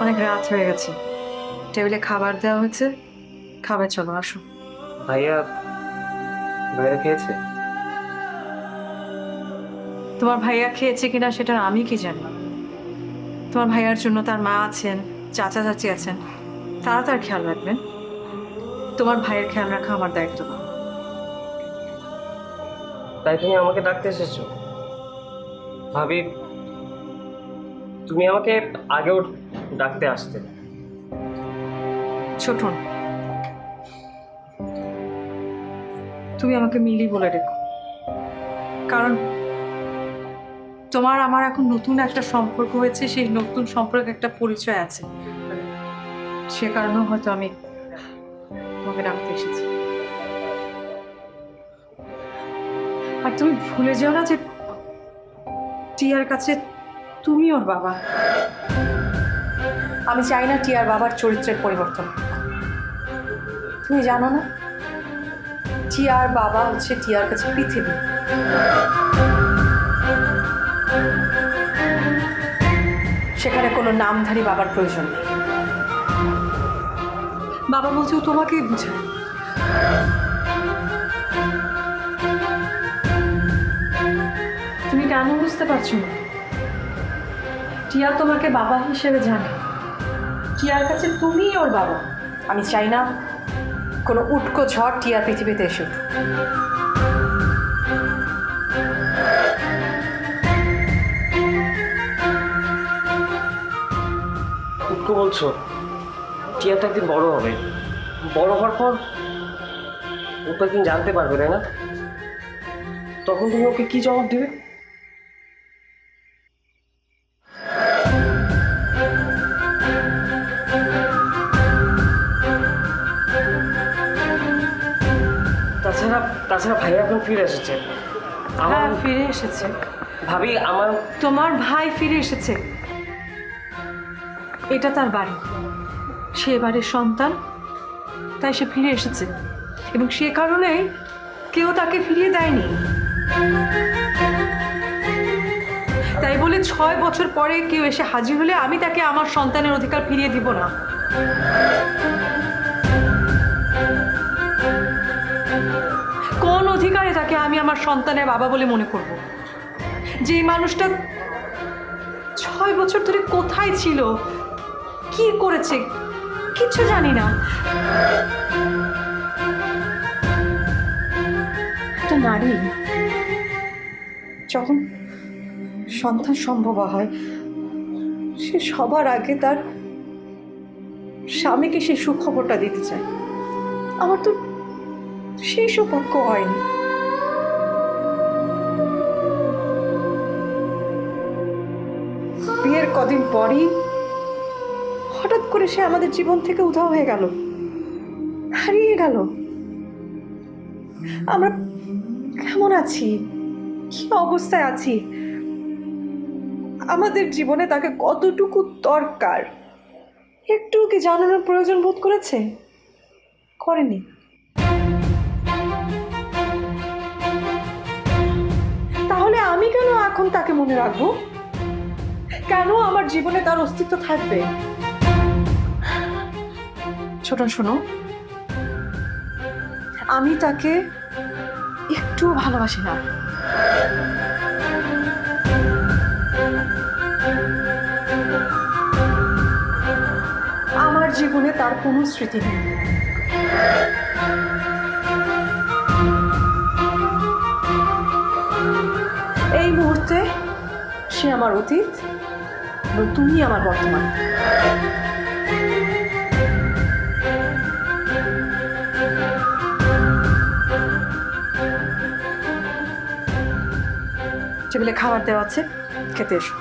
অনেক রাত হয়ে গেছে, টেবিলে খাবার দেওয়া হয়েছে, খাবার চলো আসো। ভাইয়া ভাইয়া খেয়েছে? তোমার ভাইয়া খেয়েছে কিনা সেটা আমি কি জানি। তোমার ভাইয়ার জন্য তার মা আছেন, চাচা চাচি আছেন, তারা তার খেয়াল রাখবেন। তোমার ভাইয়ের খেয়াল রাখা আমার দায়িত্ব না। তাই তুমি আমাকে ডাকতে এসেছো? ভাবি, তুমি আমাকে আগেও ডাকতে আসতে। ছোটন, তুমি আমাকে মিলি বলে রেখো, কারণ তোমার আমার এখন নতুন একটা সম্পর্ক হয়েছে, সেই নতুন সম্পর্কে একটা পরিচয় আছে, সে কারণেও হয়তো আমি তোমাকে ডাকতে এসেছি। আর তুমি ভুলে যেও না যে টিয়ার কাছে তুমি ওর বাবা। আমি চাই না টিয়ার বাবার চরিত্রের পরিবর্তন। তুমি জানো না, টিয়ার বাবা হচ্ছে টিয়ার কাছে পৃথিবী। সেখানে কোনো নামধারী বাবার প্রয়োজন নেই। বাবা বলছে ও তোমাকেই বুঝায়। তুমি কেন বুঝতে পারছো না? টিয়া তোমাকে বাবা হিসেবে জানে, টিয়ার কাছে তুমিই ওর বাবা। আমি চাই না কোনো উটকো ঝড় টিয়ার পৃথিবীতে এসে উঠুক। উটকো বলছো? টিয়া তো একদিন বড় হবে, বড় হওয়ার পর ও তো একদিন জানতে পারবে, তাই না? তখন তুমি ওকে কি জবাব দেবে? তাছাড়া তাছাড়া ভাইয়া এখন ফিরে এসেছে। হ্যাঁ, ফিরে এসেছে। ভাবি, আমার তোমার ভাই ফিরে এসেছে, এটা তার বাড়ি, সে বাড়ির সন্তান, তাই সে ফিরে এসেছে, এবং সে কারণে কেউ তাকে ফিরিয়ে দেয়নি। তাই বলে 6 বছর পরে কেউ এসে হাজির হলে আমি তাকে আমার সন্তানের অধিকার ফিরিয়ে দিব না। কোন অধিকারে তাকে আমি আমার সন্তানের বাবা বলে মনে করব? যে মানুষটা 6 বছর ধরে কোথায় ছিল, কি করেছে, কিছু জানি না। একটা নারী যখন সন্তান সম্ভব হয়, সে সবার আগে তার স্বামীকে সেই সুখবরটা দিতে চায়। আমার তো সেই সৌভাগ্য হয়নি। বিয়ের কদিন পরই হঠাৎ করে সে আমাদের জীবন থেকে উধাও হয়ে গেল, হারিয়ে গেল। আমরা কেমন আছি, কি অবস্থায় আছি, আমাদের জীবনে তাকে কতটুকু দরকার একটু কি জানানোর প্রয়োজন বোধ করেছে? করেনি। তাহলে আমি কেন এখন তাকে মনে রাখবো? কেন আমার জীবনে তার অস্তিত্ব থাকবে? ছোট, শোনো, আমি তাকে একটু ভালোবাসি না। আমার জীবনে তার কোনো স্মৃতি নেই। এই মুহূর্তে সে আমার অতীত এবং তুমি আমার বর্তমান। টেবিলে খাবার দেওয়া আছে, খেতে এসো।